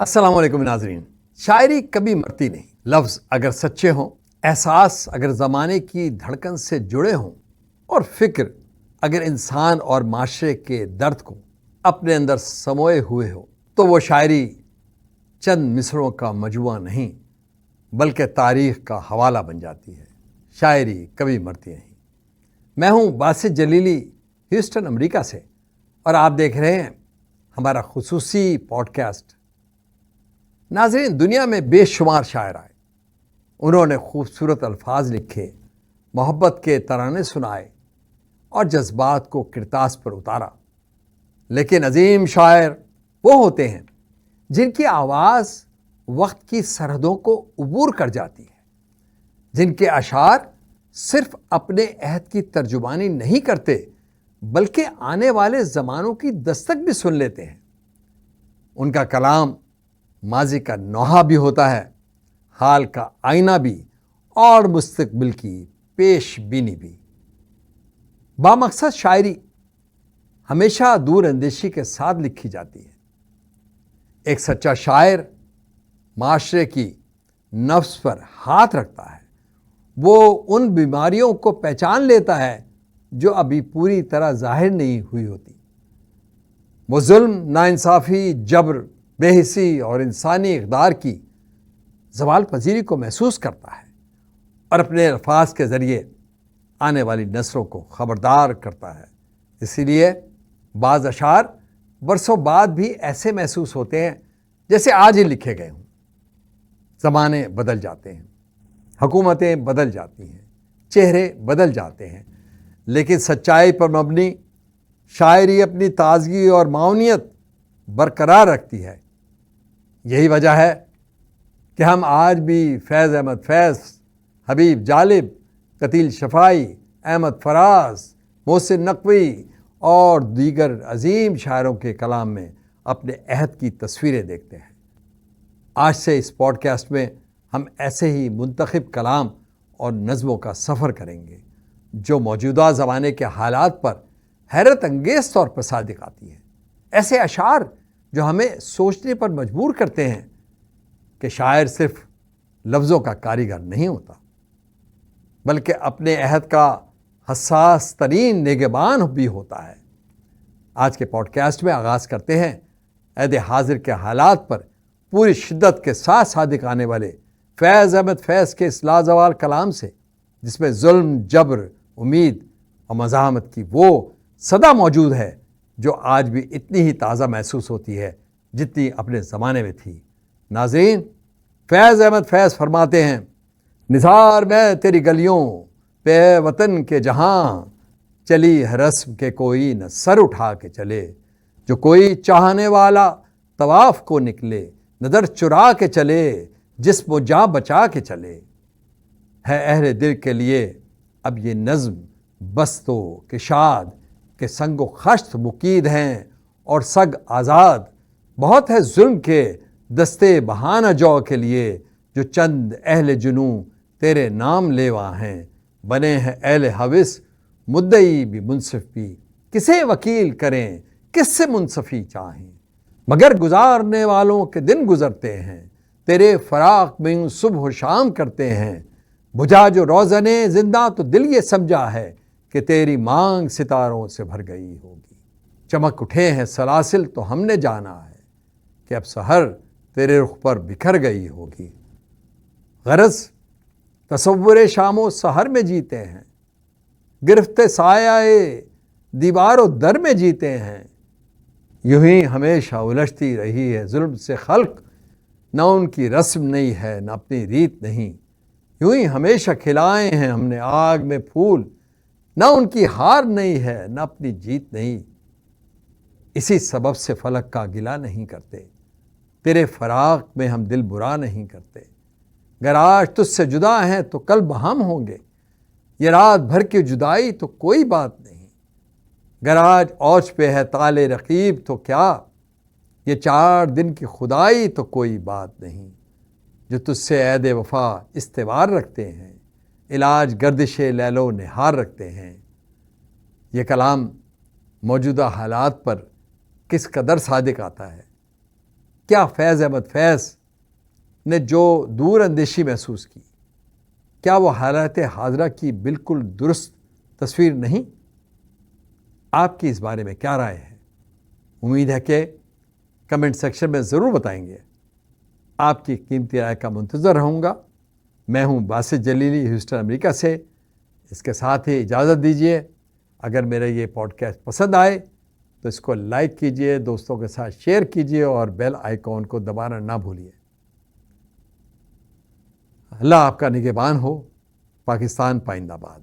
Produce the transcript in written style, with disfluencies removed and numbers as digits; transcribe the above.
السلام علیکم ناظرین. شاعری کبھی مرتی نہیں. لفظ اگر سچے ہوں، احساس اگر زمانے کی دھڑکن سے جڑے ہوں، اور فکر اگر انسان اور معاشرے کے درد کو اپنے اندر سموئے ہوئے ہو، تو وہ شاعری چند مصرعوں کا مجموعہ نہیں بلکہ تاریخ کا حوالہ بن جاتی ہے. شاعری کبھی مرتی نہیں. میں ہوں باسط جلیلی، ہیوسٹن امریکہ سے، اور آپ دیکھ رہے ہیں ہمارا خصوصی پوڈ کاسٹ. ناظرین، دنیا میں بے شمار شاعر آئے. انہوں نے خوبصورت الفاظ لکھے، محبت کے ترانے سنائے اور جذبات کو کرتاس پر اتارا. لیکن عظیم شاعر وہ ہوتے ہیں جن کی آواز وقت کی سرحدوں کو عبور کر جاتی ہے، جن کے اشعار صرف اپنے عہد کی ترجمانی نہیں کرتے بلکہ آنے والے زمانوں کی دستک بھی سن لیتے ہیں. ان کا کلام ماضی کا نوحہ بھی ہوتا ہے، حال کا آئینہ بھی، اور مستقبل کی پیش بینی بھی. بامقصد شاعری ہمیشہ دور اندیشی کے ساتھ لکھی جاتی ہے. ایک سچا شاعر معاشرے کی نفس پر ہاتھ رکھتا ہے. وہ ان بیماریوں کو پہچان لیتا ہے جو ابھی پوری طرح ظاہر نہیں ہوئی ہوتی. وہ ظلم، ناانصافی، جبر، بے حسی اور انسانی اقدار کی زوال پذیری کو محسوس کرتا ہے اور اپنے الفاظ کے ذریعے آنے والی نسلوں کو خبردار کرتا ہے. اسی لیے بعض اشعار برسوں بعد بھی ایسے محسوس ہوتے ہیں جیسے آج ہی لکھے گئے ہوں. زمانے بدل جاتے ہیں، حکومتیں بدل جاتی ہیں، چہرے بدل جاتے ہیں، لیکن سچائی پر مبنی شاعری اپنی تازگی اور معاونیت برقرار رکھتی ہے. یہی وجہ ہے کہ ہم آج بھی فیض احمد فیض، حبیب جالب، قتیل شفاعی، احمد فراز، محسن نقوی اور دیگر عظیم شاعروں کے کلام میں اپنے عہد کی تصویریں دیکھتے ہیں. آج سے اس پوڈ کاسٹ میں ہم ایسے ہی منتخب کلام اور نظموں کا سفر کریں گے جو موجودہ زمانے کے حالات پر حیرت انگیز طور پر صادق آتی ہے. ایسے اشعار جو ہمیں سوچنے پر مجبور کرتے ہیں کہ شاعر صرف لفظوں کا کاریگر نہیں ہوتا بلکہ اپنے عہد کا حساس ترین نگہبان بھی ہوتا ہے. آج کے پوڈ کاسٹ میں آغاز کرتے ہیں عہد حاضر کے حالات پر پوری شدت کے ساتھ صادق آنے والے فیض احمد فیض کے اس لازوال کلام سے، جس میں ظلم، جبر، امید اور مزاحمت کی وہ صدا موجود ہے جو آج بھی اتنی ہی تازہ محسوس ہوتی ہے جتنی اپنے زمانے میں تھی. ناظرین، فیض احمد فیض فرماتے ہیں: نثار میں تیری گلیوں پہ وطن کے جہاں، چلی ہے رسم کے کوئی نہ سر اٹھا کے چلے. جو کوئی چاہنے والا طواف کو نکلے، نظر چرا کے چلے، جسم و جاں بچا کے چلے. ہے اہل دل کے لیے اب یہ نظم بست و کشاد کہ سنگ و خشت مقید ہیں اور سگ آزاد. بہت ہے ظلم کے دستے بہانہ جو کے لیے، جو چند اہل جنوں تیرے نام لیوا ہیں. بنے ہیں اہل حوث مدعی بھی منصف بھی، کسے وکیل کریں کس سے منصفی چاہیں. مگر گزارنے والوں کے دن گزرتے ہیں، تیرے فراق میں یوں صبح و شام کرتے ہیں. بجھا جو روزن زندہ تو دل یہ سمجھا ہے کہ تیری مانگ ستاروں سے بھر گئی ہوگی. چمک اٹھے ہیں سلاسل تو ہم نے جانا ہے کہ اب سحر تیرے رخ پر بکھر گئی ہوگی. غرض تصور شام و سحر میں جیتے ہیں، گرفت سایہ دیوار و در میں جیتے ہیں. یوں ہی ہمیشہ الجھتی رہی ہے ظلم سے خلق، نہ ان کی رسم نہیں ہے نہ اپنی ریت نہیں. یوں ہی ہمیشہ کھلائے ہیں ہم نے آگ میں پھول، نہ ان کی ہار نہیں ہے نہ اپنی جیت نہیں. اسی سبب سے فلک کا گلہ نہیں کرتے، تیرے فراق میں ہم دل برا نہیں کرتے. گر آج تجھ سے جدا ہیں تو کل بہم ہوں گے، یہ رات بھر کی جدائی تو کوئی بات نہیں. گر آج اوج پہ ہے طال رقیب تو کیا، یہ 4 دن کی خدائی تو کوئی بات نہیں. جو تجھ سے عہد وفا استوار رکھتے ہیں، علاج گردش لیل و نہار رکھتے ہیں. یہ کلام موجودہ حالات پر کس قدر صادق آتا ہے. کیا فیض احمد فیض نے جو دور اندیشی محسوس کی، کیا وہ حالات حاضرہ کی بالکل درست تصویر نہیں؟ آپ کی اس بارے میں کیا رائے ہے؟ امید ہے کہ کمنٹ سیکشن میں ضرور بتائیں گے۔ آپ کی قیمتی رائے کا منتظر رہوں گا۔ میں ہوں باسط جلیلی، ہیوسٹن، امریکہ سے۔ اس کے ساتھ ہی اجازت دیجیے، اگر میرا یہ پوڈ کاسٹ پسند آئے تو اس کو لائک کیجیے، دوستوں کے ساتھ شیئر کیجیے اور بیل آئیکن کو دبانا نہ بھولیے۔ اللہ آپ کا نگہبان ہو۔ پاکستان پائندہ باد۔